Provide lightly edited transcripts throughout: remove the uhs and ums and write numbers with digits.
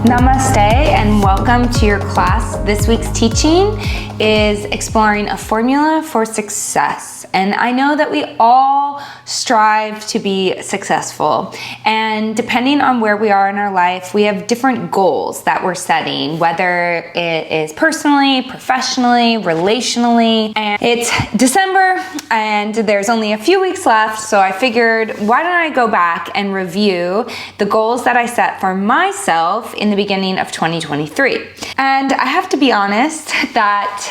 Namaste and welcome to your class. This week's teaching is exploring a formula for success. And I know that we all strive to be successful. And depending on where we are in our life, we have different goals that we're setting, whether it is personally, professionally, relationally. And it's December and there's only a few weeks left. So I figured, why don't I go back and review the goals that I set for myself in the beginning of 2023. And I have to be honest that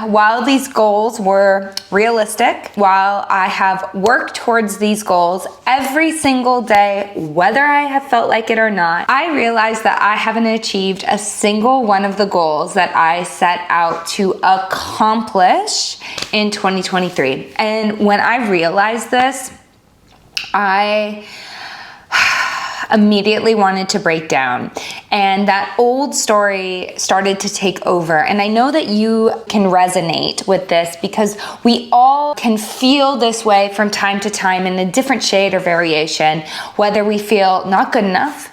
while these goals were realistic, while I have worked towards these goals every single day, whether I have felt like it or not, I realized that I haven't achieved a single one of the goals that I set out to accomplish in 2023. And when I realized this, I immediately wanted to break down, and that old story started to take over. And I know that you can resonate with this because we all can feel this way from time to time in a different shade or variation, whether we feel not good enough,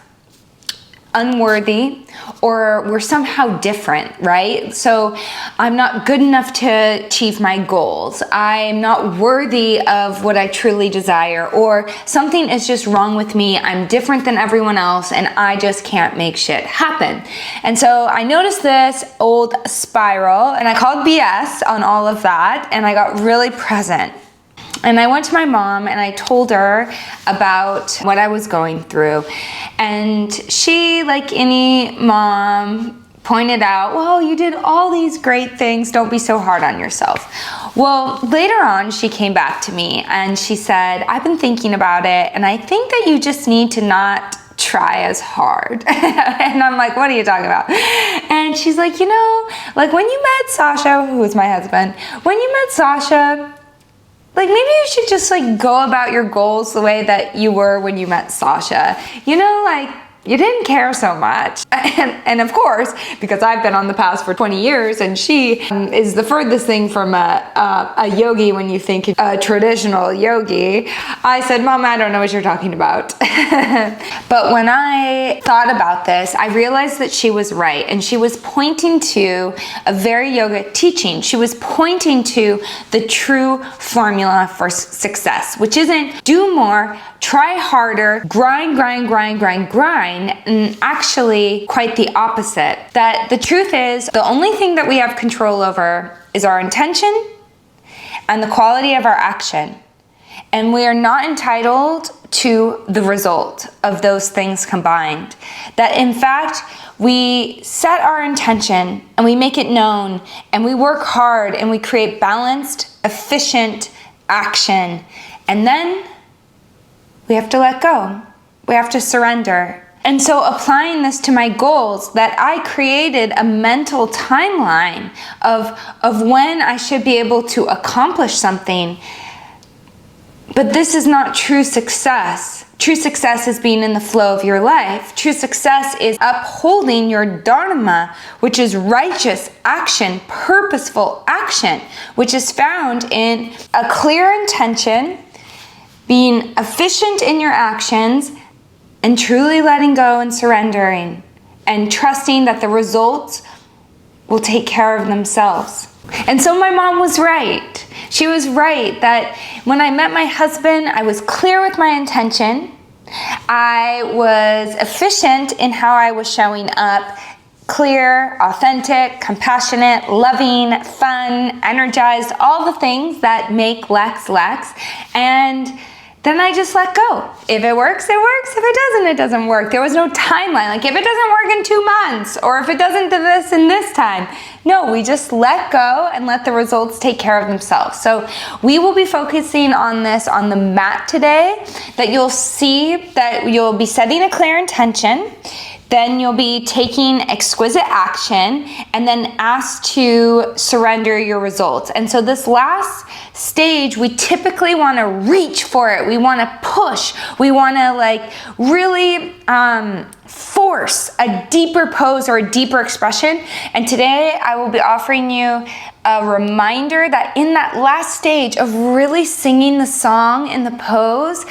unworthy, or we're somehow different, right? So I'm not good enough to achieve my goals. I'm not worthy of what I truly desire, or something is just wrong with me. I'm different than everyone else and I just can't make shit happen. And so I noticed this old spiral and I called BS on all of that, and I got really present. And I went to my mom and I told her about what I was going through. And she, like any mom, pointed out, well, you did all these great things. Don't be so hard on yourself. Well, later on, she came back to me and she said, I've been thinking about it, and I think that you just need to not try as hard. And I'm like, what are you talking about? And she's like, like when you met Sasha, who was my husband, when you met Sasha, like maybe you should just like go about your goals the way that you were when you met Sasha. Like you didn't care so much. And of course, because I've been on the path for 20 years and she is the furthest thing from a yogi when you think a traditional yogi, I said, Mom, I don't know what you're talking about. But when I thought about this, I realized that she was right. And she was pointing to a very yoga teaching. She was pointing to the true formula for success, which isn't do more, try harder, grind, and actually quite the opposite. That the truth is, the only thing that we have control over is our intention and the quality of our action. And we are not entitled to the result of those things combined. That in fact, we set our intention and we make it known and we work hard and we create balanced, efficient action. And then we have to let go. We have to surrender. And so applying this to my goals, that I created a mental timeline of when I should be able to accomplish something. But this is not true success. True success is being in the flow of your life. True success is upholding your dharma, which is righteous action, purposeful action, which is found in a clear intention, being efficient in your actions, and truly letting go and surrendering and trusting that the results will take care of themselves. And so my mom was right. She was right that when I met my husband, I was clear with my intention. I was efficient in how I was showing up, clear, authentic, compassionate, loving, fun, energized, all the things that make Lex. And then I just let go. If it works, it works. If it doesn't, it doesn't work. There was no timeline. Like if it doesn't work in 2 months, or if it doesn't do this in this time. No, we just let go and let the results take care of themselves. So we will be focusing on this on the mat today, that you'll see that you'll be setting a clear intention. Then you'll be taking exquisite action and then asked to surrender your results. And so this last stage, we typically want to reach for it. We want to push. We want to really force a deeper pose or a deeper expression. And today I will be offering you a reminder that in that last stage of really singing the song in the pose,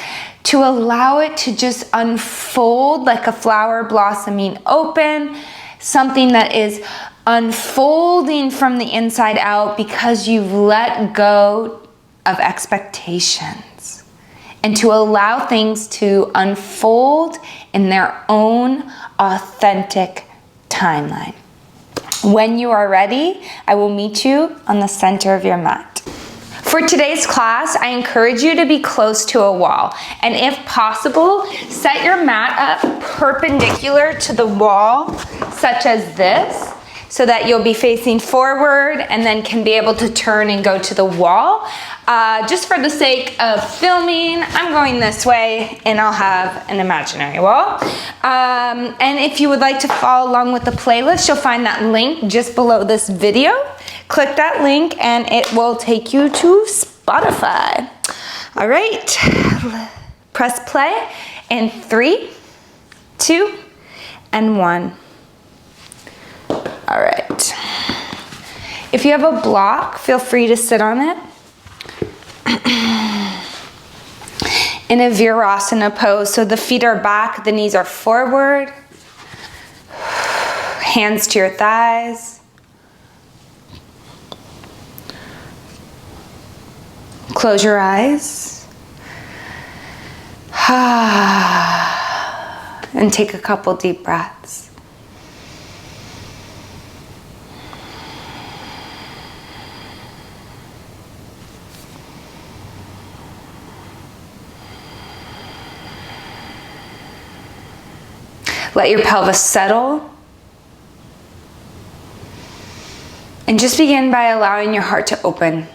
to allow it to just unfold like a flower blossoming open, something that is unfolding from the inside out because you've let go of expectations, and to allow things to unfold in their own authentic timeline. When you are ready, I will meet you on the center of your mat. For today's class, I encourage you to be close to a wall, and if possible, set your mat up perpendicular to the wall, such as this, so that you'll be facing forward and then can be able to turn and go to the wall. Just for the sake of filming, I'm going this way and I'll have an imaginary wall. And if you would like to follow along with the playlist, you'll find that link just below this video. Click that link and it will take you to Spotify. All right, press play in 3, 2, and 1. All right. If you have a block, feel free to sit on it. In a virasana pose, so the feet are back, the knees are forward, hands to your thighs. Close your eyes. And take a couple deep breaths. Let your pelvis settle. And just begin by allowing your heart to open.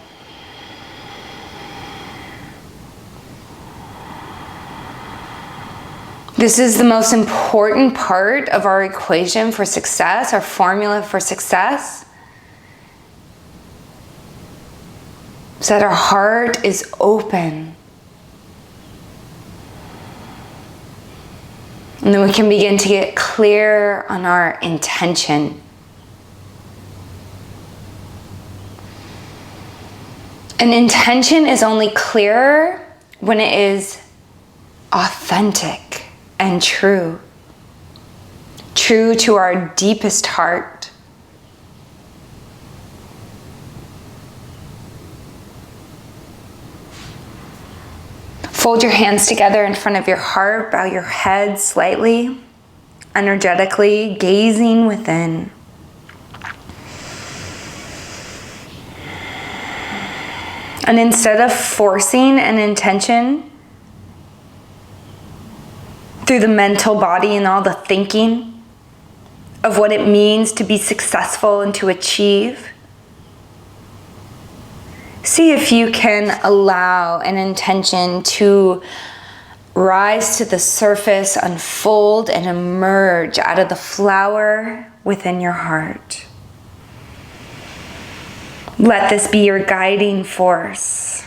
This is the most important part of our equation for success, our formula for success. Is that our heart is open. And then we can begin to get clear on our intention. An intention is only clearer when it is authentic and true. True to our deepest heart. Fold your hands together in front of your heart, bow your head slightly, energetically, gazing within. And instead of forcing an intention through the mental body and all the thinking of what it means to be successful and to achieve, see if you can allow an intention to rise to the surface, unfold, and emerge out of the flower within your heart. Let this be your guiding force.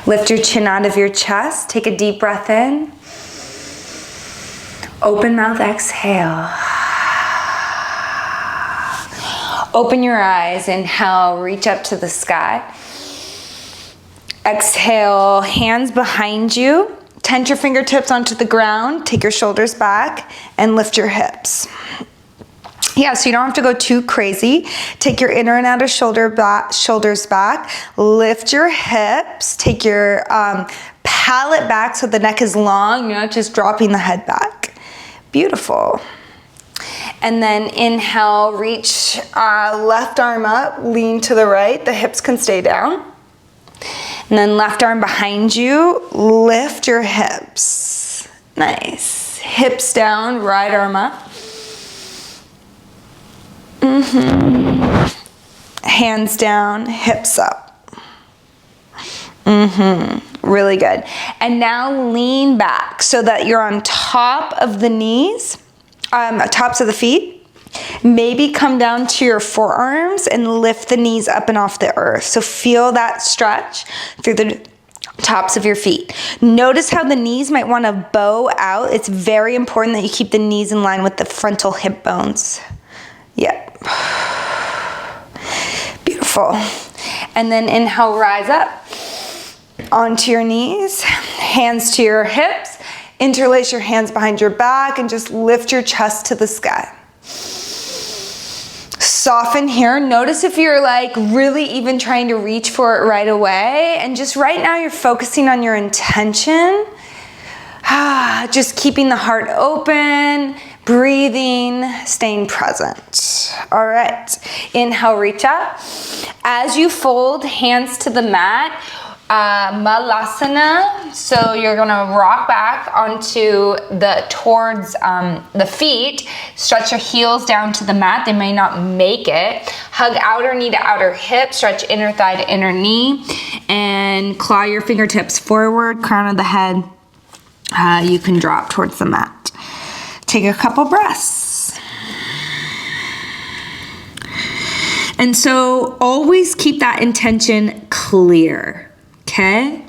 Lift your chin out of your chest. Take a deep breath in. Open mouth, exhale. Open your eyes, inhale, reach up to the sky. Exhale, hands behind you. Tent your fingertips onto the ground. Take your shoulders back and lift your hips. Yeah, so you don't have to go too crazy. Take your inner and outer shoulders back. Lift your hips. Take your palate back so the neck is long. You're not just dropping the head back. Beautiful. And then inhale, reach left arm up, lean to the right. The hips can stay down. And then left arm behind you, lift your hips. Nice. Hips down, right arm up. Hands down, hips up. Really good. And now lean back so that you're on top of the knees. Tops of the feet. Maybe come down to your forearms and lift the knees up and off the earth. So feel that stretch through the tops of your feet. Notice how the knees might want to bow out. It's very important that you keep the knees in line with the frontal hip bones. Yep. Beautiful. And then inhale, rise up onto your knees, hands to your hips, interlace your hands behind your back and just lift your chest to the sky. Soften here. Notice if you're like really even trying to reach for it right away, and just right now you're focusing on your intention. Just keeping the heart open, breathing, staying present. All right, inhale, reach up. As you fold hands to the mat, malasana, so you're gonna rock back onto towards the feet, stretch your heels down to the mat, they may not make it, hug outer knee to outer hip, stretch inner thigh to inner knee, and claw your fingertips forward, crown of the head, you can drop towards the mat. Take a couple breaths. And so always keep that intention clear. Okay?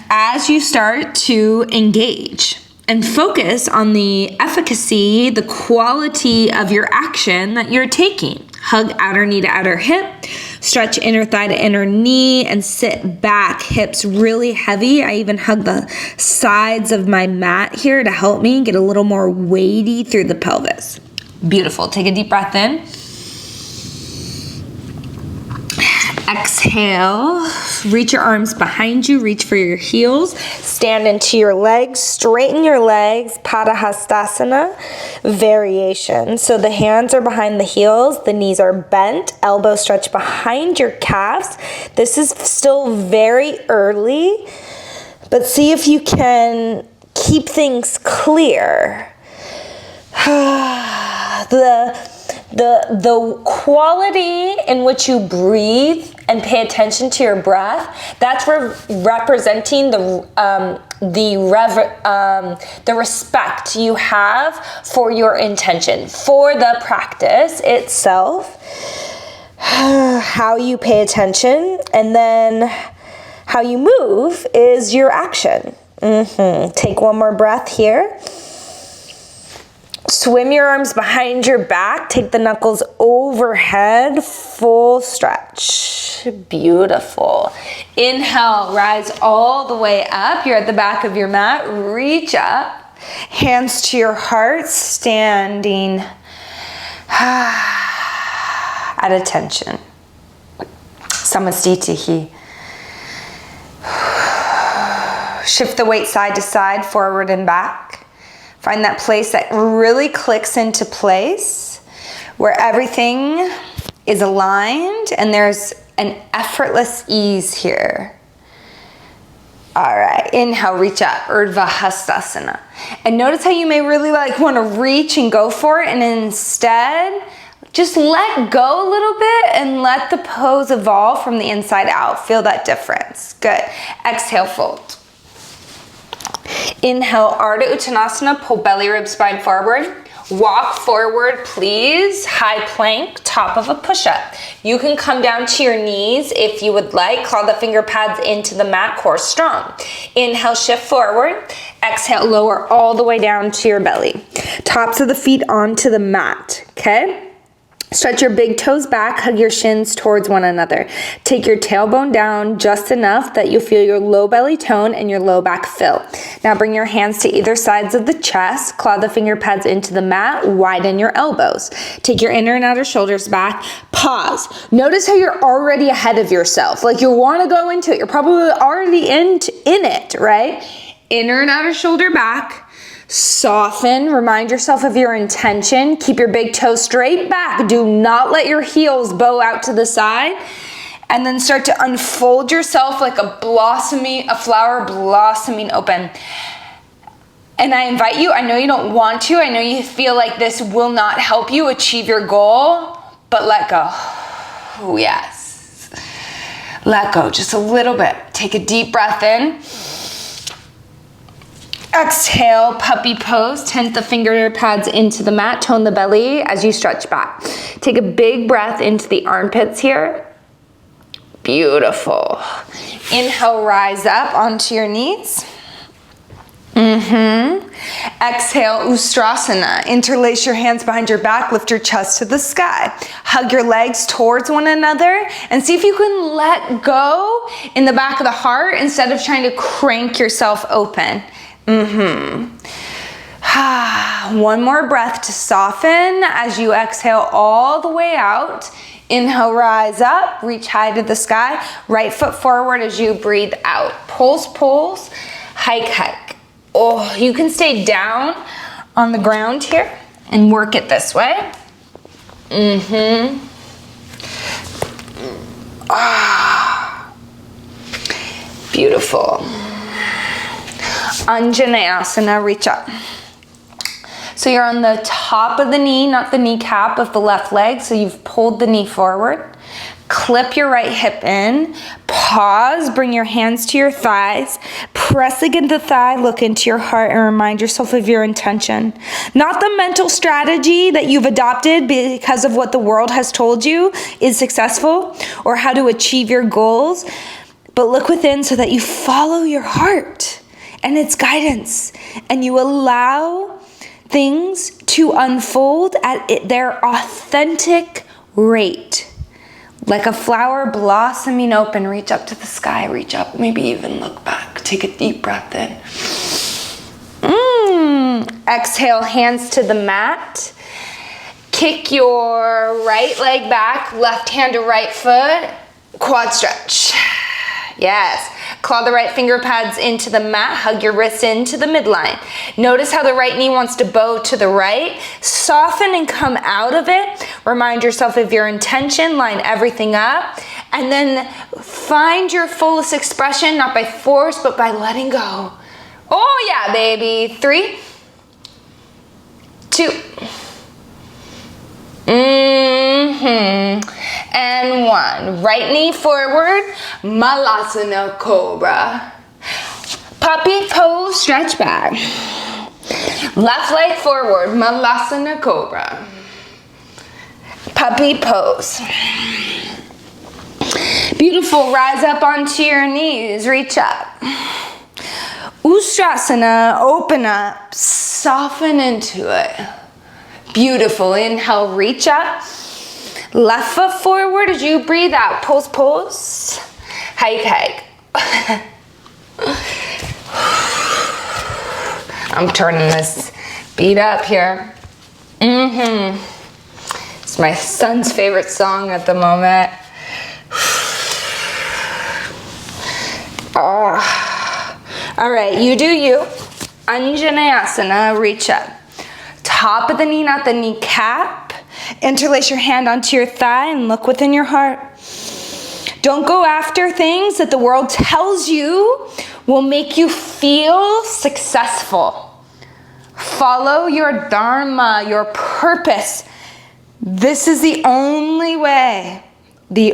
As you start to engage and focus on the efficacy, the quality of your action that you're taking. Hug outer knee to outer hip, stretch inner thigh to inner knee, and sit back, hips really heavy. I even hug the sides of my mat here to help me get a little more weighty through the pelvis. Beautiful. Take a deep breath in. Exhale, reach your arms behind you, reach for your heels, stand into your legs, straighten your legs, Padahastasana variation. So the hands are behind the heels, the knees are bent, elbows stretch behind your calves. This is still very early, but see if you can keep things clear. The quality in which you breathe and pay attention to your breath, that's representing the respect you have for your intention, for the practice itself, how you pay attention, and then how you move is your action. Take one more breath here. Swim your arms behind your back. Take the knuckles overhead. Full stretch. Beautiful. Inhale, rise all the way up. You're at the back of your mat. Reach up. Hands to your heart. Standing at attention. Samastitihi. Shift the weight side to side, forward and back. Find that place that really clicks into place, where everything is aligned and there's an effortless ease here. All right, inhale, reach up, Urdhva Hastasana. And notice how you may really want to reach and go for it, and instead, just let go a little bit and let the pose evolve from the inside out. Feel that difference. Good. Exhale, fold. Inhale, Ardha Uttanasana, pull belly, rib, spine forward. Walk forward, please. High plank, top of a push-up. You can come down to your knees if you would like. Claw the finger pads into the mat, core strong. Inhale, shift forward. Exhale, lower all the way down to your belly. Tops of the feet onto the mat, okay? Stretch your big toes back, hug your shins towards one another. Take your tailbone down just enough that you feel your low belly tone and your low back fill. Now bring your hands to either sides of the chest, claw the finger pads into the mat, widen your elbows. Take your inner and outer shoulders back, pause. Notice how you're already ahead of yourself. Like you want to go into it. You're probably already in it, right? Inner and outer shoulder back. Soften, remind yourself of your intention. Keep your big toe straight back. Do not let your heels bow out to the side. And then start to unfold yourself like a flower blossoming open. And I invite you, I know you don't want to, I know you feel like this will not help you achieve your goal, but let go. Oh, yes. Let go just a little bit. Take a deep breath in. Exhale, puppy pose. Tent the finger pads into the mat. Tone the belly as you stretch back. Take a big breath into the armpits here. Beautiful. Inhale, rise up onto your knees. Exhale, Ustrasana. Interlace your hands behind your back, lift your chest to the sky. Hug your legs towards one another and see if you can let go in the back of the heart instead of trying to crank yourself open. One more breath to soften as you exhale all the way out. Inhale, rise up, reach high to the sky. Right foot forward as you breathe out. Pulse, pulse, hike, hike. Oh, you can stay down on the ground here and work it this way. Beautiful. Anjaneyasana, reach up. So you're on the top of the knee, not the kneecap of the left leg. So you've pulled the knee forward. Clip your right hip in. Pause, bring your hands to your thighs. Press against the thigh, look into your heart and remind yourself of your intention. Not the mental strategy that you've adopted because of what the world has told you is successful or how to achieve your goals, but look within so that you follow your heart and its guidance and you allow things to unfold at their authentic rate. Like a flower blossoming open, reach up to the sky, reach up, maybe even look back. Take a deep breath in. Exhale, hands to the mat. Kick your right leg back, left hand to right foot, quad stretch. Yes. Claw the right finger pads into the mat, hug your wrists into the midline. Notice how the right knee wants to bow to the right. Soften and come out of it. Remind yourself of your intention, line everything up, and then find your fullest expression, not by force, but by letting go. Oh yeah, baby. 3, 2, and 1. Right knee forward, Malasana Cobra. Puppy pose, stretch back. Left leg forward, Malasana Cobra. Puppy pose. Beautiful, rise up onto your knees, reach up. Ustrasana, open up, soften into it. Beautiful, inhale, reach up. Left foot forward as you breathe out. Pulse, pulse. Hike, hike. I'm turning this beat up here. It's my son's favorite song at the moment. All right, you do you. Anjaneyasana, reach up. Top of the knee, not the kneecap. Interlace your hand onto your thigh and look within your heart. Don't go after things that the world tells you will make you feel successful. Follow your dharma, your purpose. This is the only way to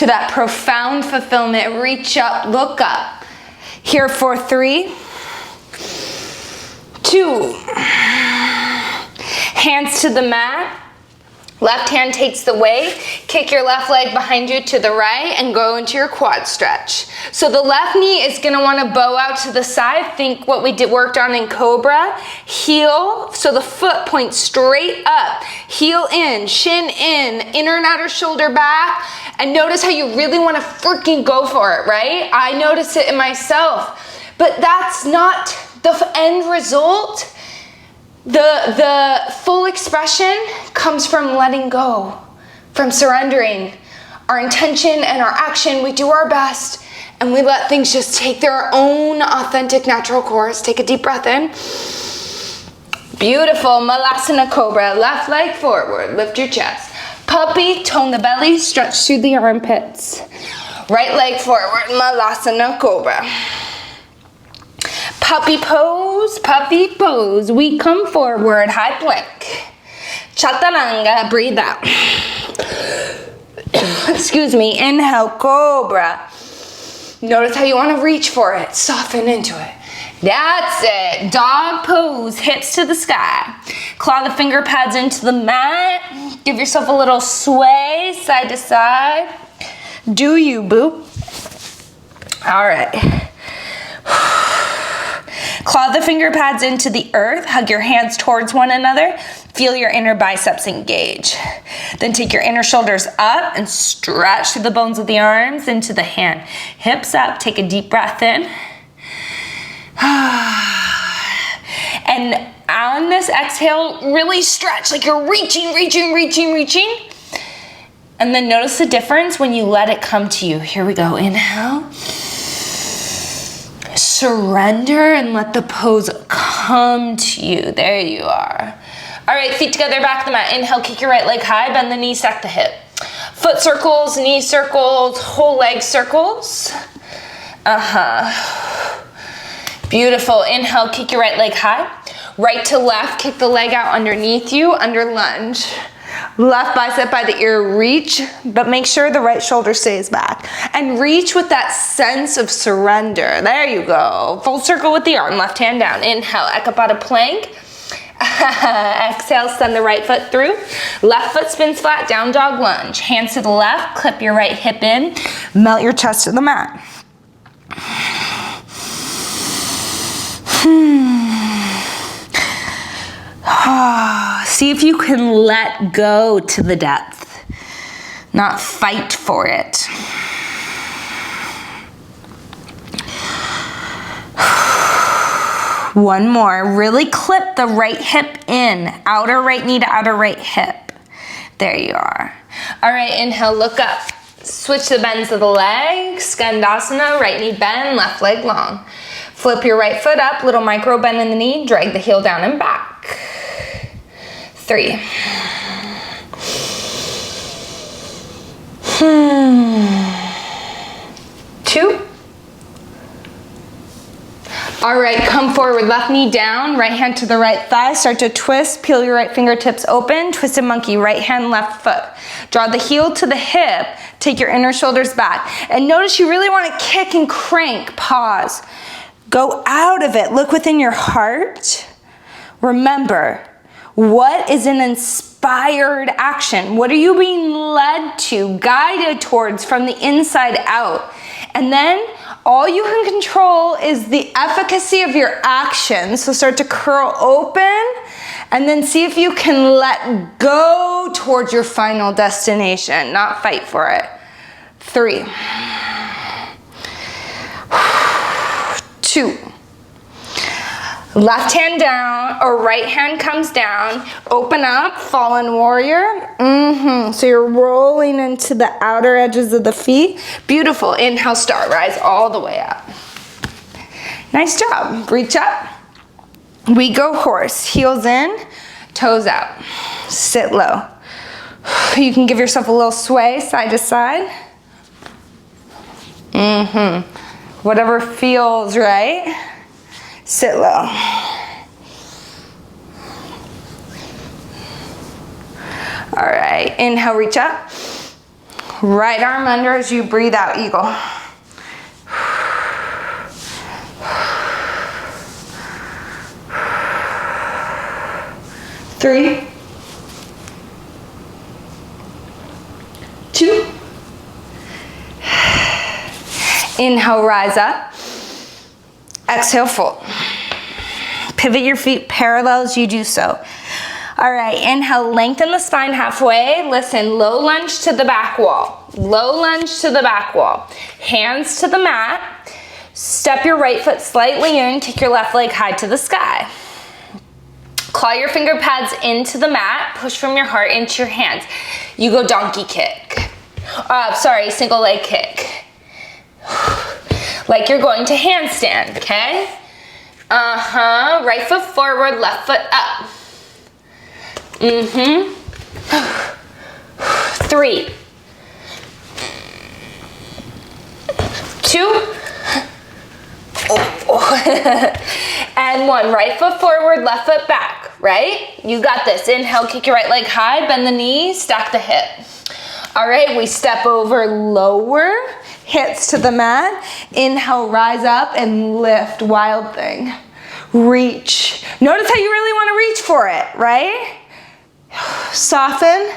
that profound fulfillment. Reach up, look up. Here for 3, 2, hands to the mat. Left hand takes the weight. Kick your left leg behind you to the right and go into your quad stretch. So the left knee is going to want to bow out to the side. Think what we worked on in Cobra. Heel, so the foot points straight up. Heel in, shin in, inner and outer shoulder back. And notice how you really want to freaking go for it, right? I notice it in myself. But that's not the end result. The full expression comes from letting go, from surrendering. Our intention and our action, we do our best, and we let things just take their own authentic natural course. Take a deep breath in. Beautiful, Malasana Cobra. Left leg forward, lift your chest. Puppy, tone the belly, stretch through the armpits. Right leg forward, Malasana Cobra. Puppy pose, puppy pose. We come forward, high plank. Chaturanga, breathe out. Excuse me, inhale, cobra. Notice how you want to reach for it, soften into it. That's it, dog pose, hips to the sky. Claw the finger pads into the mat. Give yourself a little sway, side to side. Do you, boo? All right. Claw the finger pads into the earth, hug your hands towards one another, feel your inner biceps engage. Then take your inner shoulders up and stretch through the bones of the arms into the hand. Hips up, take a deep breath in. And on this exhale, really stretch like you're reaching. And then notice the difference when you let it come to you. Here we go, inhale. Surrender and let the pose come to you. There you are. All right, feet together, back to the mat. Inhale, kick your right leg high, bend the knee, stack the hip. Foot circles, knee circles, whole leg circles. Beautiful. Inhale, kick your right leg high. Right to left, kick the leg out underneath you, under lunge. Left bicep by the ear, reach, but make sure the right shoulder stays back. And reach with that sense of surrender. There you go. Full circle with the arm, left hand down. Inhale, Ekapada plank. Exhale, send the right foot through. Left foot spins flat, down dog lunge. Hands to the left, clip your right hip in. Melt your chest to the mat. See if you can let go to the depth, not fight for it. One more. Really clip the right hip in, outer right knee to outer right hip. There you are. All right, inhale, look up. Switch the bends of the leg. Skandasana, right knee bend, left leg long. Flip your right foot up, little micro bend in the knee, drag the heel down and back. 3. 2. All right, come forward, left knee down, right hand to the right thigh, start to twist, peel your right fingertips open, twisted monkey, right hand, left foot. Draw the heel to the hip, take your inner shoulders back. And notice you really want to kick and crank, pause. Go out of it, look within your heart. Remember, what is an inspired action? What are you being led to, guided towards from the inside out? And then all you can control is the efficacy of your action. So start to curl open and then see if you can let go towards your final destination, not fight for it. 3. 2. Left hand down or right hand comes down. Open up, fallen warrior. So you're rolling into the outer edges of the feet. Beautiful. Inhale, star, rise all the way up. Nice job. Reach up. We go horse. Heels in, toes out. Sit low. You can give yourself a little sway side to side. Whatever feels right. Sit low. All right, inhale, reach up. Right arm under as you breathe out, eagle. 3, 2. Inhale, rise up. Exhale, fold. Pivot your feet parallel as you do so. All right, inhale, lengthen the spine halfway. Listen, low lunge to the back wall. Low lunge to the back wall. Hands to the mat. Step your right foot slightly in, kick your left leg high to the sky. Claw your finger pads into the mat, push from your heart into your hands. You go donkey kick. Single leg kick. Like you're going to handstand, okay? Right foot forward, left foot up. 3, 2, and 1. Right foot forward, left foot back, right? You got this. Inhale, kick your right leg high, bend the knee, stack the hip. All right, we step over, lower, hips to the mat. Inhale, rise up and lift, wild thing. Reach. Notice how you really want to reach for it, right? Soften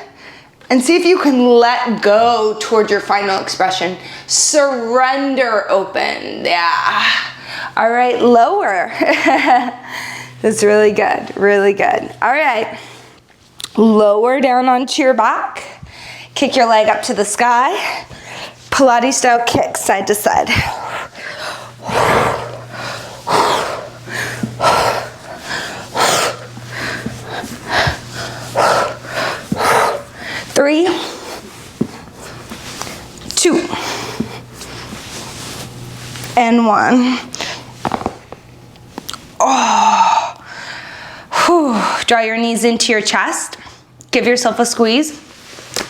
and see if you can let go toward your final expression. Surrender open, yeah. All right, lower. That's really good, really good. All right, lower down onto your back. Kick your leg up to the sky. Pilates style kick, side to side. 3, 2, and 1. Oh. Whew. Draw your knees into your chest. Give yourself a squeeze.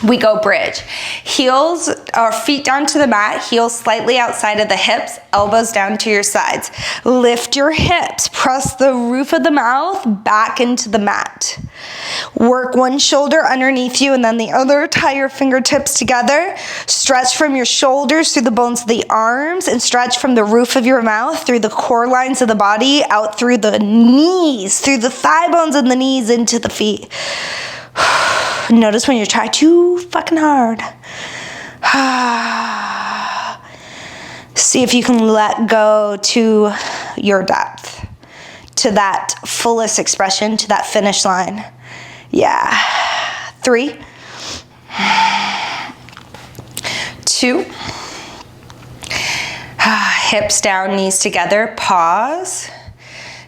We go bridge. Heels or feet down to the mat, heels slightly outside of the hips, elbows down to your sides. Lift your hips, press the roof of the mouth back into the mat. Work one shoulder underneath you and then the other. Tie your fingertips together. Stretch from your shoulders through the bones of the arms and stretch from the roof of your mouth through the core lines of the body, out through the knees, through the thigh bones and the knees into the feet. Notice when you try too fucking hard. See if you can let go to your depth, to that fullest expression, to that finish line. Yeah. 3, 2. Hips down, knees together. Pause.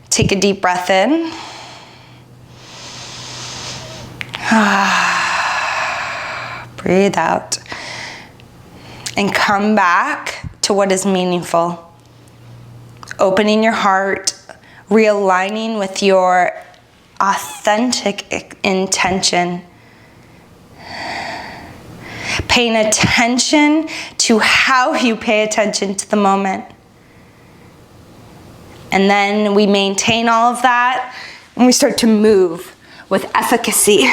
Take a deep breath in. Breathe out. And come back to what is meaningful. Opening your heart, realigning with your authentic intention. Paying attention to how you pay attention to the moment. And then we maintain all of that and we start to move with efficacy.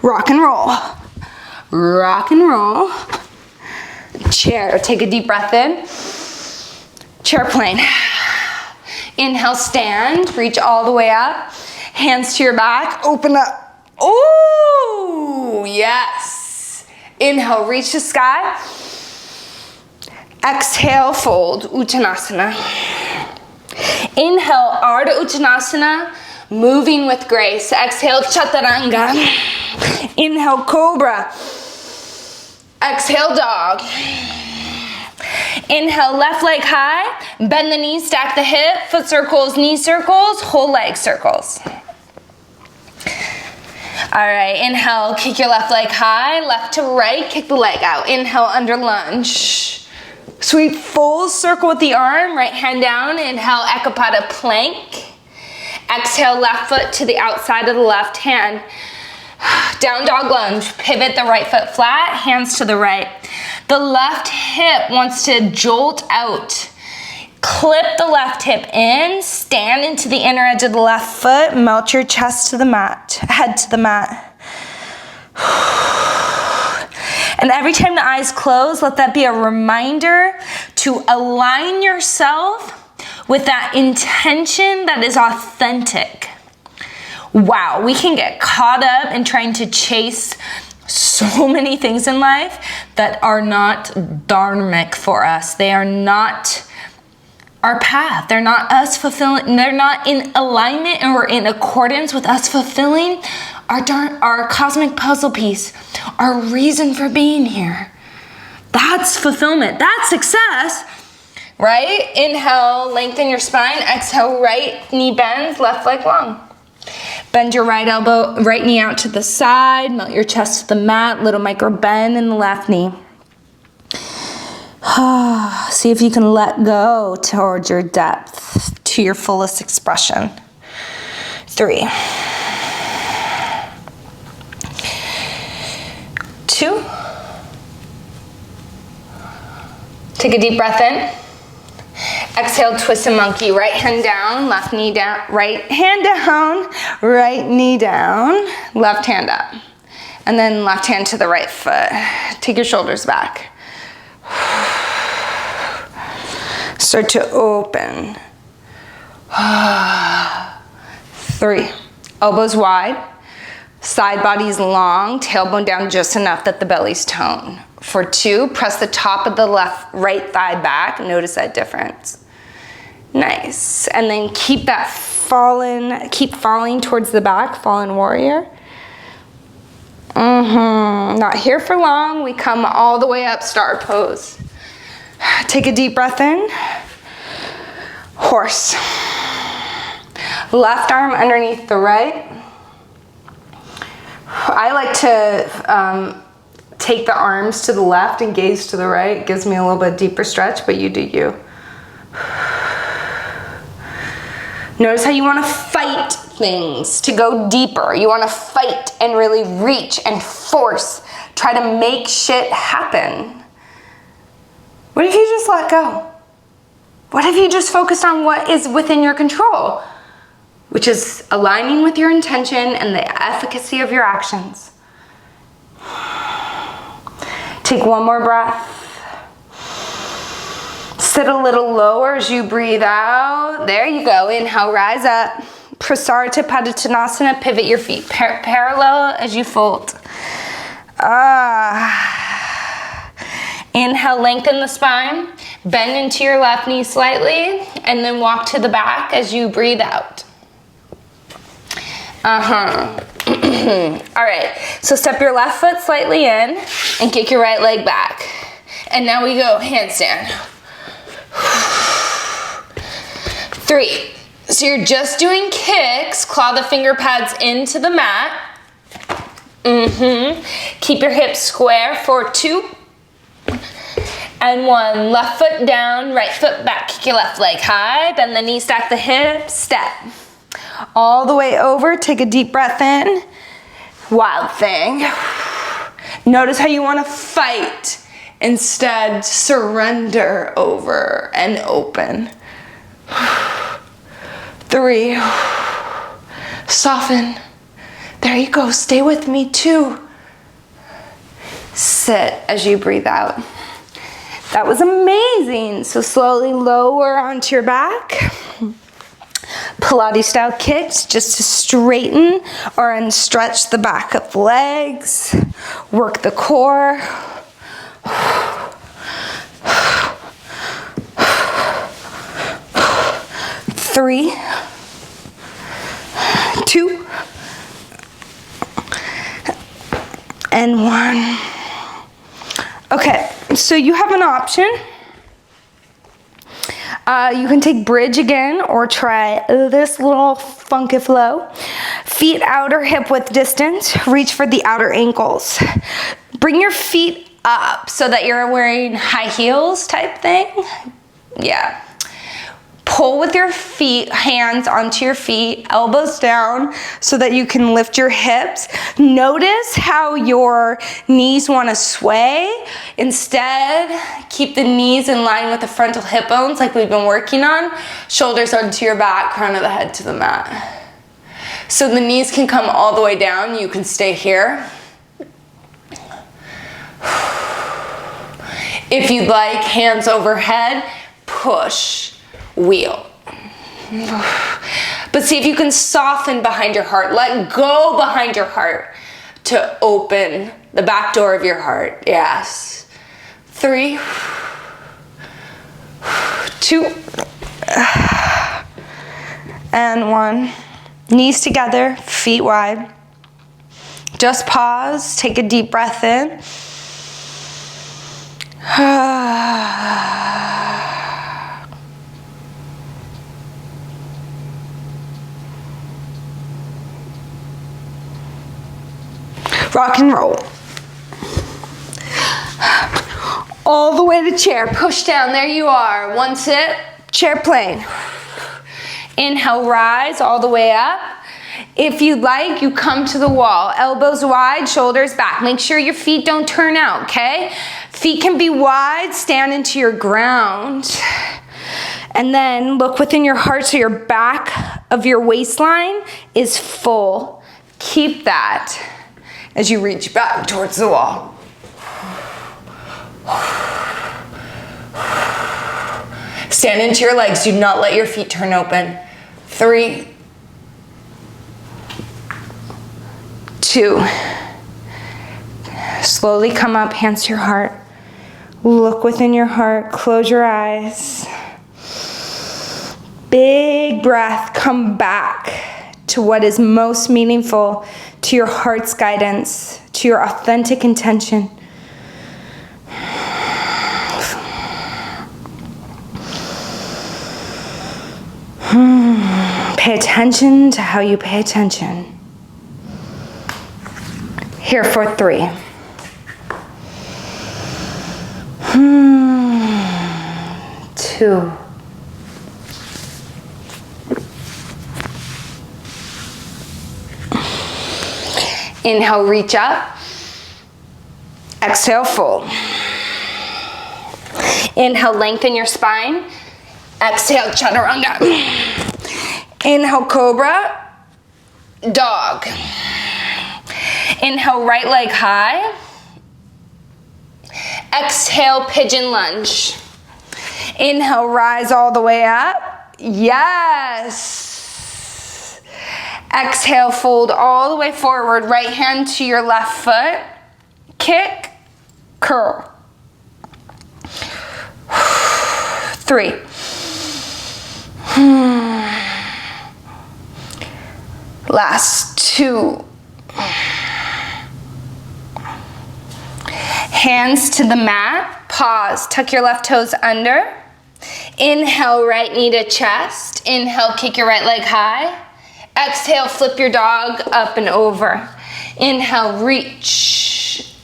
Rock and roll. Rock and roll. Chair. Take a deep breath in. Chair plane. Inhale, stand. Reach all the way up. Hands to your back. Open up. Ooh, yes. Inhale, reach the sky. Exhale, fold. Uttanasana. Inhale, Ardha Uttanasana. Moving with grace. Exhale, Chaturanga. Inhale, Cobra. Exhale, dog. Inhale, left leg high. Bend the knees, stack the hip. Foot circles, knee circles, whole leg circles. All right, inhale, kick your left leg high. Left to right, kick the leg out. Inhale, under lunge. Sweep full circle with the arm. Right hand down. Inhale, Ekapada plank. Exhale, left foot to the outside of the left hand. Down dog lunge. Pivot the right foot flat, hands to the right. The left hip wants to jolt out. Clip the left hip in, stand into the inner edge of the left foot, melt your chest to the mat, head to the mat. And every time the eyes close, let that be a reminder to align yourself with that intention that is authentic. Wow, we can get caught up in trying to chase so many things in life that are not dharmic for us. They are not our path. They're not us fulfilling, they're not in alignment or in accordance with us fulfilling our cosmic puzzle piece, our reason for being here. That's fulfillment, that's success. Right? Inhale, lengthen your spine. Exhale, right knee bends, left leg long. Bend your right elbow, right knee out to the side. Melt your chest to the mat. Little micro bend in the left knee. See if you can let go towards your depth, to your fullest expression. 3, 2. Take a deep breath in. Exhale, twist a monkey. Right hand down, left knee down, right hand down, right knee down, left hand up. And then left hand to the right foot. Take your shoulders back. Start to open. 3, elbows wide, side body's long, tailbone down just enough that the belly's toned. For 2, press the top of the right thigh back. Notice that difference. Nice. And then keep that keep falling towards the back, fallen warrior. Not here for long. We come all the way up, star pose. Take a deep breath in. Horse. Left arm underneath the right. I like to take the arms to the left and gaze to the right. It gives me a little bit deeper stretch, but you do you. Notice how you want to fight things to go deeper. You want to fight and really reach and force. Try to make shit happen. What if you just let go? What if you just focused on what is within your control, which is aligning with your intention and the efficacy of your actions? Take one more breath. Sit a little lower as you breathe out. There you go. Inhale, rise up. Prasarita Padottanasana. Pivot your feet parallel as you fold. Inhale, lengthen the spine. Bend into your left knee slightly. And then walk to the back as you breathe out. All right. So step your left foot slightly in and kick your right leg back. And now we go handstand. 3. So you're just doing kicks. Claw the finger pads into the mat. Keep your hips square for 2 and 1. Left foot down, right foot back. Kick your left leg high. Bend the knee, stack the hips. Step all the way over. Take a deep breath in. Wild thing. Notice how you want to fight. Instead, surrender over and open. 3. Soften. There you go. Stay with me. 2. Sit as you breathe out. That was amazing. So slowly lower onto your back. Pilates style kicks just to straighten or unstretch the back of the legs. Work the core. 3, 2, and 1. Okay, so you have an option. You can take bridge again or try this little funky flow. Feet outer hip width distance. Reach for the outer ankles. Bring your feet up so that you're wearing high heels type thing. Yeah. Pull with your feet, hands onto your feet, elbows down so that you can lift your hips. Notice how your knees want to sway. Instead, keep the knees in line with the frontal hip bones like we've been working on. Shoulders onto your back, crown of the head to the mat. So the knees can come all the way down. You can stay here. If you'd like, hands overhead, push. Wheel. But see if you can soften behind your heart. Let go behind your heart to open the back door of your heart. Yes. 3, 2, and 1. Knees together, feet wide. Just pause. Take a deep breath in. Rock and roll. All the way to chair. Push down. There you are. 1 sit. Chair plane. Inhale, rise all the way up. If you'd like, you come to the wall. Elbows wide, shoulders back. Make sure your feet don't turn out, okay? Feet can be wide. Stand into your ground. And then look within your heart so your back of your waistline is full. Keep that as you reach back towards the wall. Stand into your legs. Do not let your feet turn open. 3, 2. Slowly come up, hands to your heart. Look within your heart. Close your eyes. Big breath, come back to what is most meaningful, to your heart's guidance, to your authentic intention. Pay attention to how you pay attention. Here for 3. 2. Inhale, reach up. Exhale, fold. Inhale, lengthen your spine. Exhale, chaturanga. Inhale, cobra. Dog. Inhale, right leg high. Exhale, pigeon lunge. Inhale, rise all the way up. Yes. Exhale, fold all the way forward. Right hand to your left foot. Kick, curl. 3. Last 2. Hands to the mat. Pause. Tuck your left toes under. Inhale, right knee to chest. Inhale, kick your right leg high. Exhale, flip your dog up and over. Inhale, reach.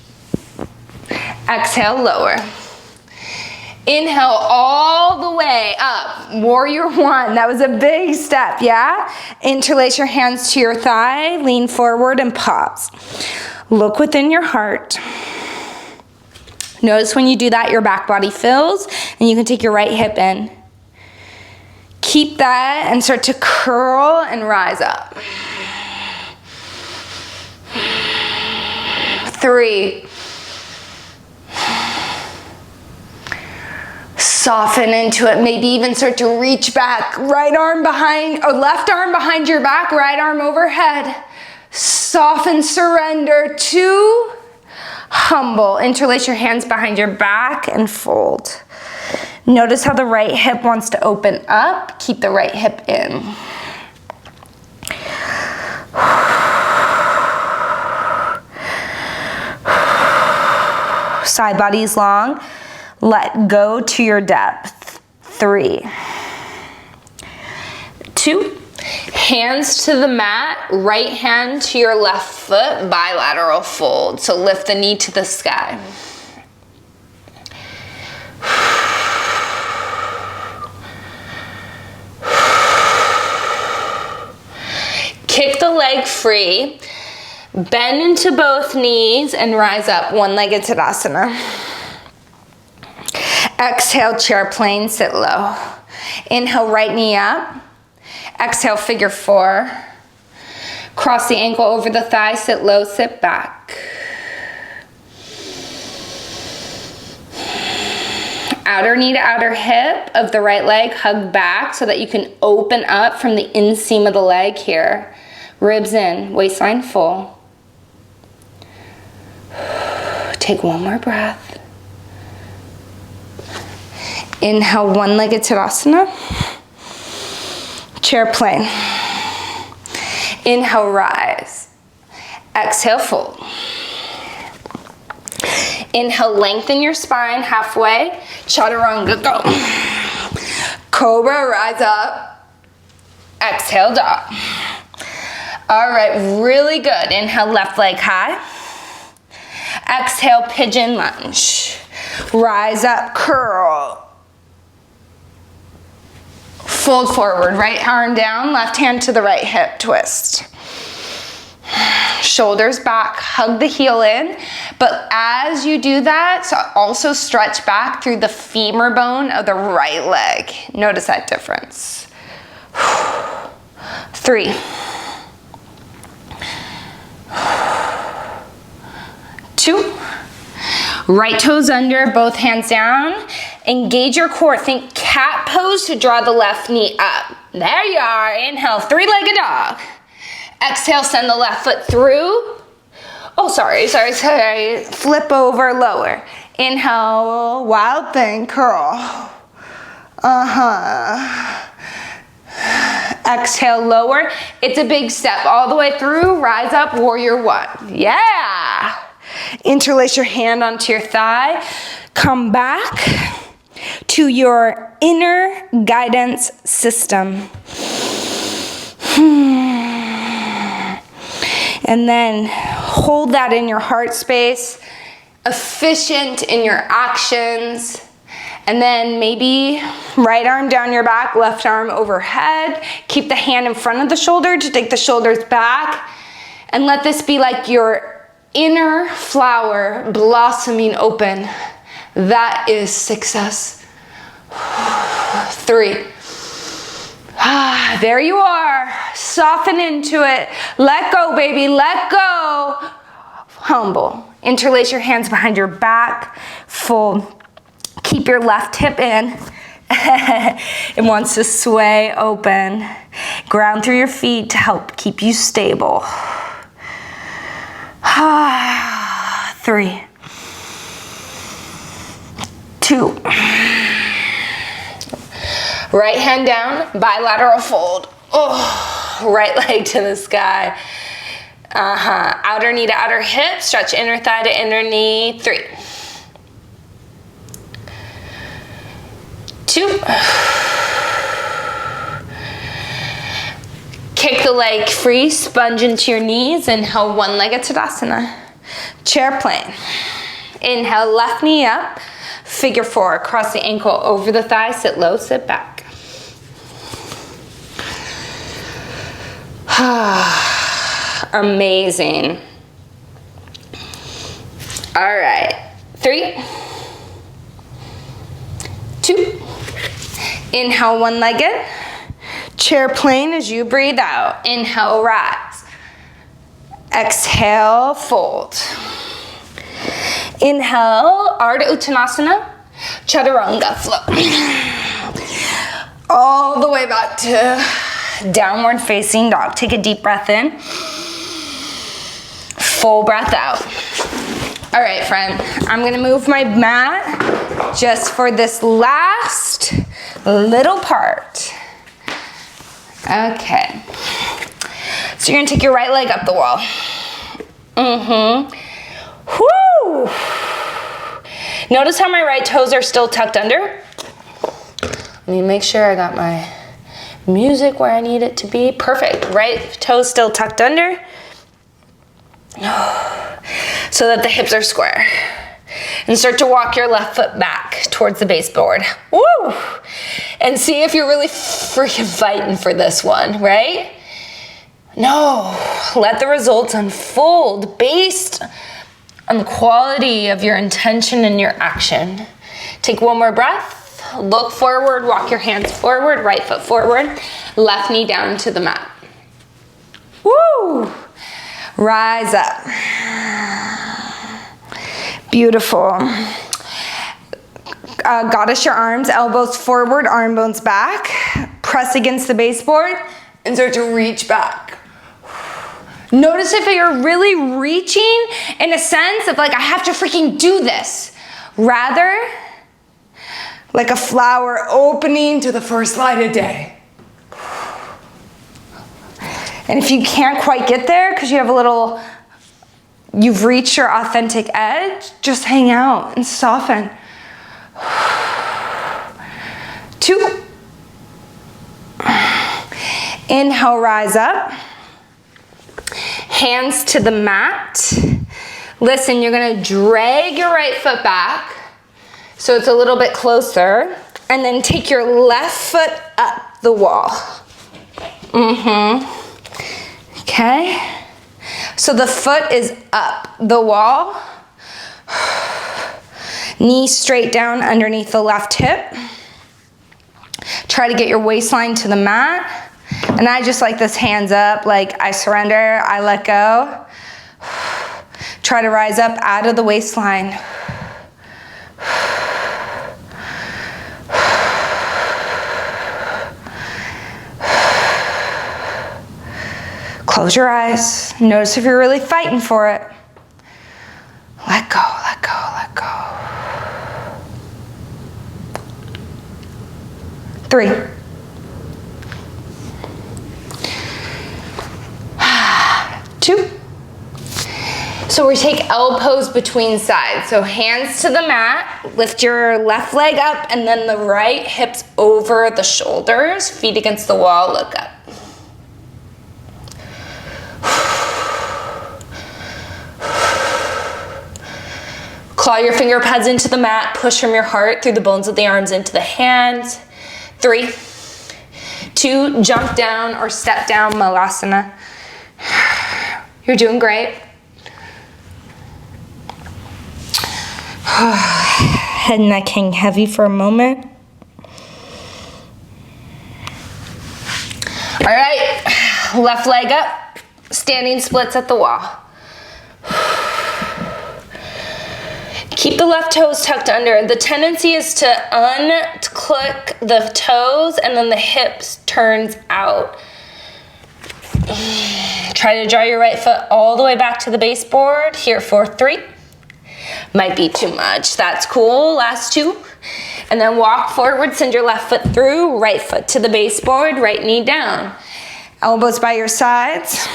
Exhale, lower. Inhale all the way up. Warrior 1. That was a big step, yeah? Interlace your hands to your thigh. Lean forward and pause. Look within your heart. Notice when you do that, your back body fills, and you can take your right hip in. Keep that and start to curl and rise up. 3. Soften into it. Maybe even start to reach back. Right arm behind, or left arm behind your back, right arm overhead. Soften, surrender. 2. Humble. Interlace your hands behind your back and fold. Notice how the right hip wants to open up. Keep the right hip in. Side body's long. Let go to your depth. 3. 2. Hands to the mat, right hand to your left foot, bilateral fold. So lift the knee to the sky. Kick the leg free, bend into both knees and rise up, one-legged Tadasana. Exhale, chair plane, sit low. Inhale, right knee up. Exhale, figure 4. Cross the ankle over the thigh, sit low, sit back. Outer knee to outer hip of the right leg, hug back so that you can open up from the inseam of the leg here. Ribs in, waistline full. Take one more breath. Inhale, one-legged Tadasana. Chair plane. Inhale, rise. Exhale, fold. Inhale, lengthen your spine halfway. Chaturanga, go. Cobra, rise up. Exhale, dog. All right, really good. Inhale, left leg high. Exhale, pigeon lunge. Rise up, curl. Fold forward, right arm down, left hand to the right hip, twist. Shoulders back, hug the heel in, but as you do that, so also stretch back through the femur bone of the right leg. Notice that difference. 3. 2. Right toes under, both hands down. Engage your core. Think cat pose to draw the left knee up. There you are. Inhale, 3-legged dog. Exhale, send the left foot through. Oh, sorry. Flip over, lower. Inhale, wild thing, curl. Exhale, lower. It's a big step all the way through. Rise up, warrior one. Yeah. Interlace your hand onto your thigh. Come back to your inner guidance system. And then hold that in your heart space. Efficient in your actions. And then maybe right arm down your back, left arm overhead. Keep the hand in front of the shoulder to take the shoulders back. And let this be like your inner flower blossoming open. That is success. 3. There you are. Soften into it. Let go, baby. Let go. Humble. Interlace your hands behind your back. Fold. Keep your left hip in. It wants to sway open. Ground through your feet to help keep you stable. 3, 2. Right hand down, bilateral fold. Oh, right leg to the sky. Outer knee to outer hip, stretch inner thigh to inner knee. 3, 2. Kick the leg free, sponge into your knees. Inhale, one-legged Tadasana. Chair plane. Inhale, left knee up. Figure 4, cross the ankle over the thigh, sit low, sit back. Amazing. All right, 3, 2. Inhale, one-legged. Chair plane as you breathe out. Inhale, rise. Exhale, fold. Inhale, Ardha Uttanasana, Chaturanga flow. All the way back to downward facing dog. Take a deep breath in. Full breath out. All right, friend, I'm gonna move my mat just for this last little part. Okay. So you're gonna take your right leg up the wall. Whoo! Notice how my right toes are still tucked under. Let me make sure I got my music where I need it to be. Perfect. Right toes still tucked under. So that the hips are square. And start to walk your left foot back towards the baseboard. Woo! And see if you're really freaking fighting for this one, right? No, let the results unfold based on the quality of your intention and your action. Take one more breath. Look forward, walk your hands forward, right foot forward, left knee down to the mat. Woo! Rise up. Beautiful. Goddess your arms, elbows forward, arm bones back. Press against the baseboard and start to reach back. Notice if you're really reaching in a sense of like, I have to freaking do this. Rather, like a flower opening to the first light of day. And if you can't quite get there because you have a little, you've reached your authentic edge, just hang out and soften. 2. Inhale, rise up. Hands to the mat. Listen, you're gonna drag your right foot back so it's a little bit closer, and then take your left foot up the wall. Okay? So the foot is up the wall. Knee straight down underneath the left hip. Try to get your waistline to the mat. And I just like this hands up, like I surrender, I let go. Try to rise up out of the waistline. Close your eyes. Notice if you're really fighting for it. Let go, let go, let go. 3, So we take L pose between sides. So hands to the mat, lift your left leg up, and then the right hips over the shoulders, feet against the wall, look up. Claw your finger pads into the mat, push from your heart through the bones of the arms into the hands. 3, 2, jump down or step down, Malasana. You're doing great. Head and neck hang heavy for a moment. All right, left leg up, standing splits at the wall. Keep the left toes tucked under. The tendency is to unclick the toes and then the hips turns out. Try to draw your right foot all the way back to the baseboard. Here for 3. Might be too much. That's cool. Last 2. And then walk forward, send your left foot through, right foot to the baseboard, right knee down. Elbows by your sides.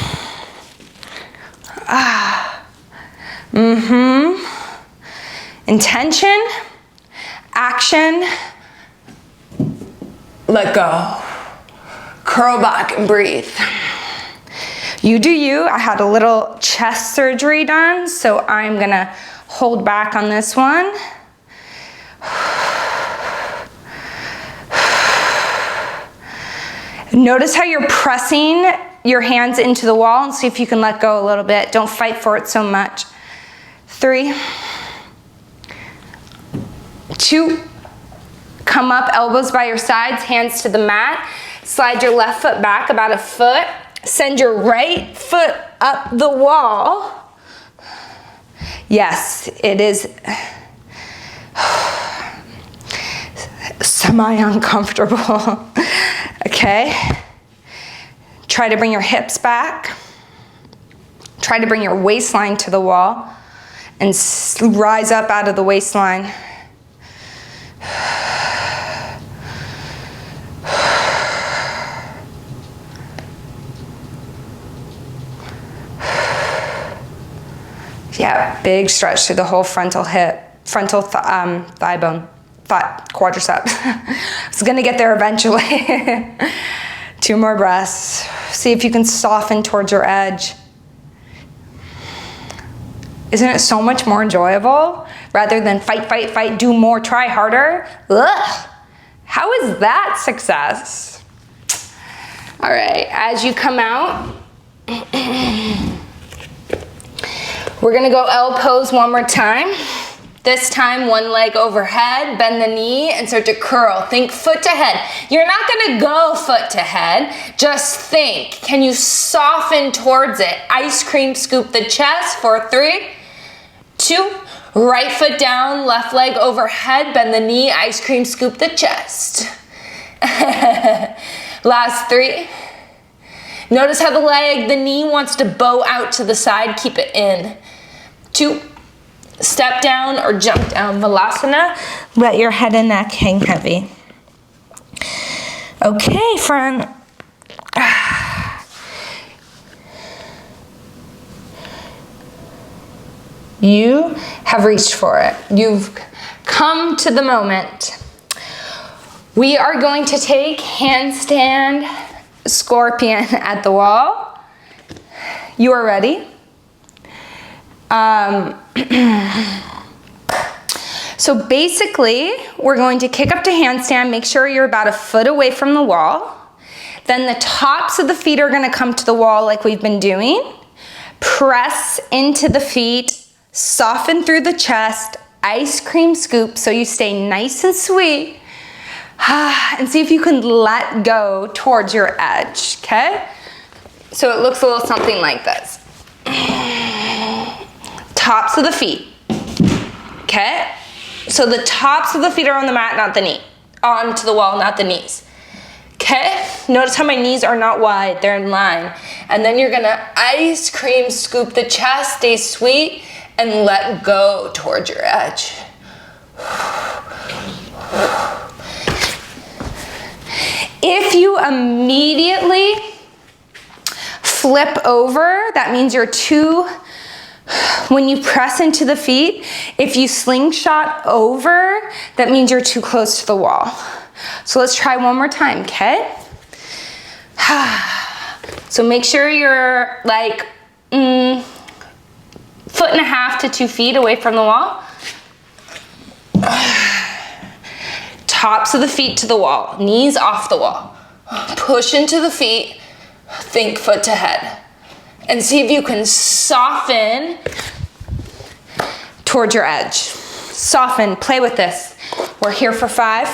Intention, action, let go. Curl back and breathe. You do you. I had a little chest surgery done, so I'm gonna hold back on this one. Notice how you're pressing your hands into the wall and see if you can let go a little bit. Don't fight for it so much. 3, 2, come up, elbows by your sides, hands to the mat. Slide your left foot back about a foot. Send your right foot up the wall. Yes, it is semi-uncomfortable. Okay. Try to bring your hips back. Try to bring your waistline to the wall and rise up out of the waistline. Yeah, big stretch through the whole frontal hip, frontal thigh bone, quadricep. It's gonna get there eventually. 2 more breaths. See if you can soften towards your edge. Isn't it so much more enjoyable? Rather than fight, fight, fight, do more, try harder. Ugh. How is that success? All right, as you come out, we're gonna go L pose one more time. This time, one leg overhead, bend the knee and start to curl. Think foot to head. You're not gonna go foot to head, just think. Can you soften towards it? Ice cream scoop the chest for 3, 2, right foot down, left leg overhead, bend the knee, ice cream scoop the chest. Last 3. Notice how the knee wants to bow out to the side, keep it in. 2, step down or jump down, Malasana. Let your head and neck hang heavy. Okay, friend. You have reached for it. You've come to the moment. We are going to take handstand scorpion at the wall. You are ready. So basically, we're going to kick up to handstand. Make sure you're about a foot away from the wall. Then the tops of the feet are going to come to the wall like we've been doing. Press into the feet, soften through the chest, ice cream scoop so you stay nice and sweet. And see if you can let go towards your edge, okay? So it looks a little something like this. Tops of the feet, okay? So the tops of the feet are on the mat, not the knee. Onto the wall, not the knees. Okay? Notice how my knees are not wide, they're in line. And then you're gonna ice cream scoop the chest, stay sweet, and let go towards your edge. If you immediately flip over, that means you're too When you press into the feet, if you slingshot over, that means you're too close to the wall. So let's try one more time, okay? So make sure you're like 1.5 to 2 feet away from the wall. Tops of the feet to the wall, knees off the wall. Push into the feet, think foot to head. And see if you can soften towards your edge. Soften, play with this. We're here for 5.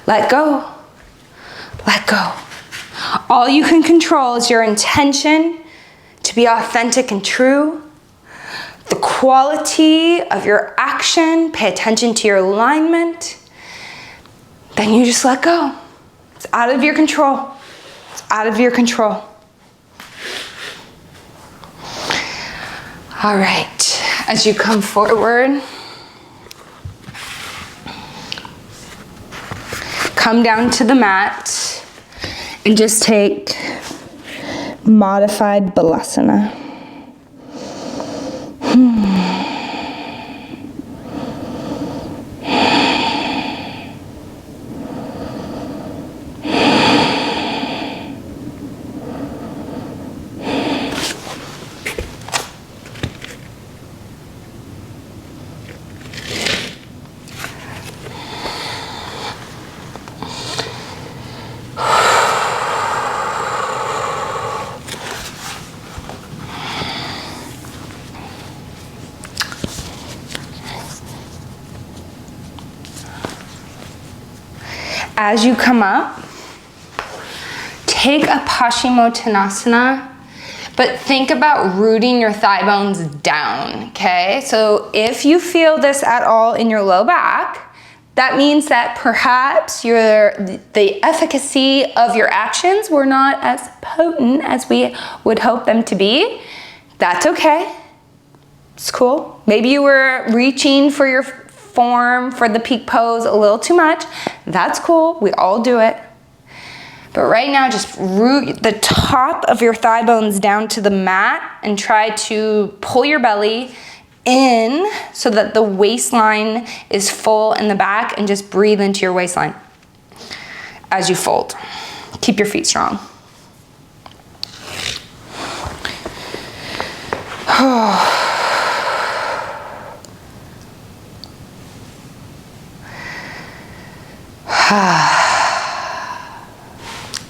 Let go, let go. All you can control is your intention to be authentic and true. The quality of your action, pay attention to your alignment. Then you just let go. It's out of your control. It's out of your control. All right, as you come forward, come down to the mat and just take modified balasana. As you come up, take a Paschimottanasana, but think about rooting your thigh bones down, okay? So if you feel this at all in your low back, that means that perhaps the efficacy of your actions were not as potent as we would hope them to be. That's okay. It's cool. Maybe you were reaching for your form for the peak pose a little too much. That's cool. We all do it. But right now, just root the top of your thigh bones down to the mat and try to pull your belly in so that the waistline is full in the back, and just breathe into your waistline as you fold. Keep your feet strong.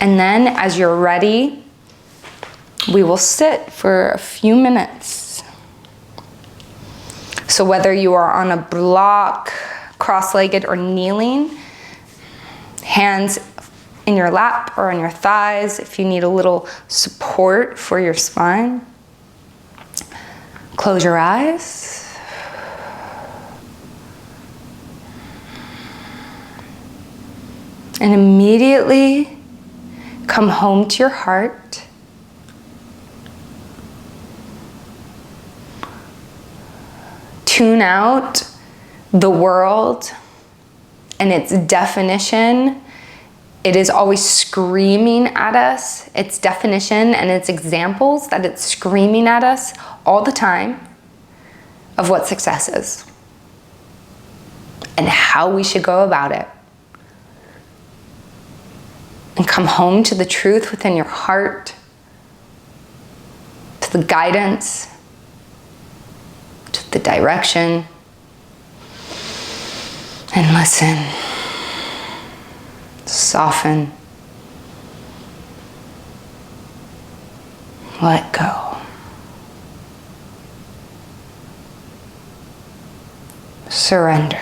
And then as you're ready, we will sit for a few minutes. So whether you are on a block, cross-legged, or kneeling, hands in your lap or on your thighs if you need a little support for your spine. Close your eyes. And immediately come home to your heart. Tune out the world and its definition. It is always screaming at us, its definition and its examples that it's screaming at us all the time of what success is and how we should go about it. And come home to the truth within your heart, to the guidance, to the direction, and listen. Soften. Let go. Surrender.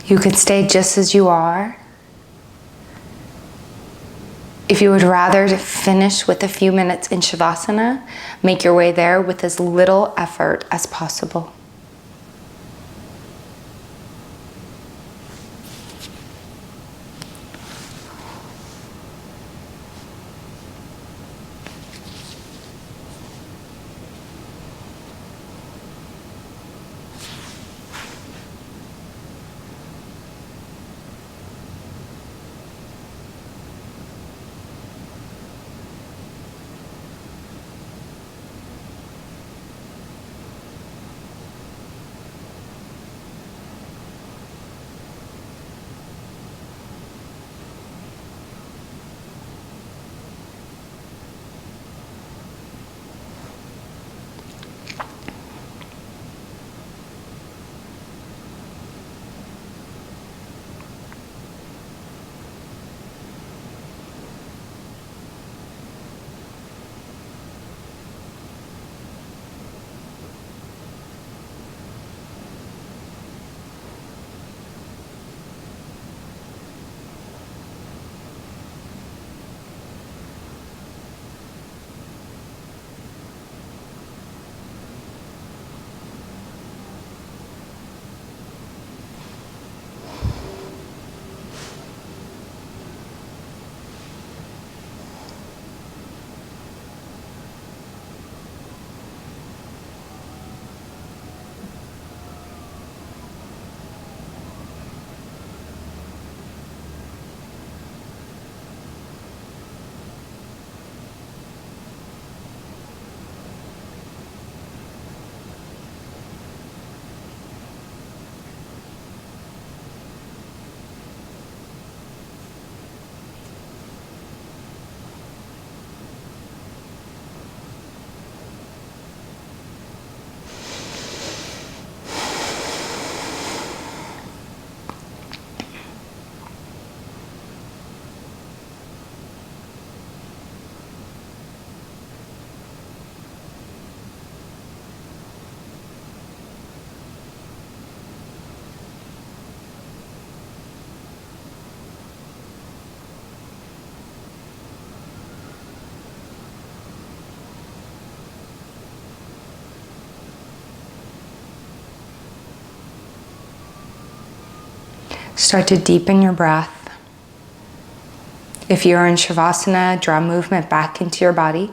You could stay just as you are. If you would rather to finish with a few minutes in Shavasana, make your way there with as little effort as possible. Start to deepen your breath. If you're in Shavasana, draw movement back into your body.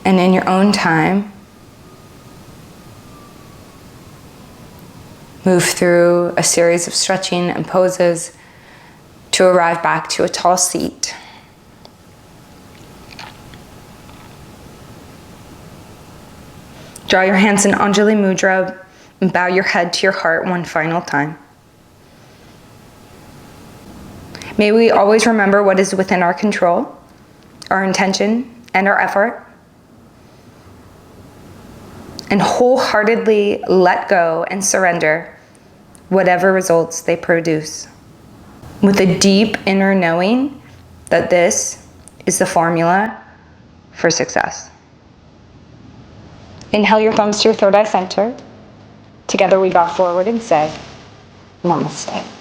And in your own time, move through a series of stretching and poses to arrive back to a tall seat. Draw your hands in Anjali Mudra and bow your head to your heart one final time. May we always remember what is within our control, our intention, and our effort, and wholeheartedly let go and surrender whatever results they produce, with a deep inner knowing that this is the formula for success. Inhale your thumbs to your third eye center. Together we bow forward and say, Namaste.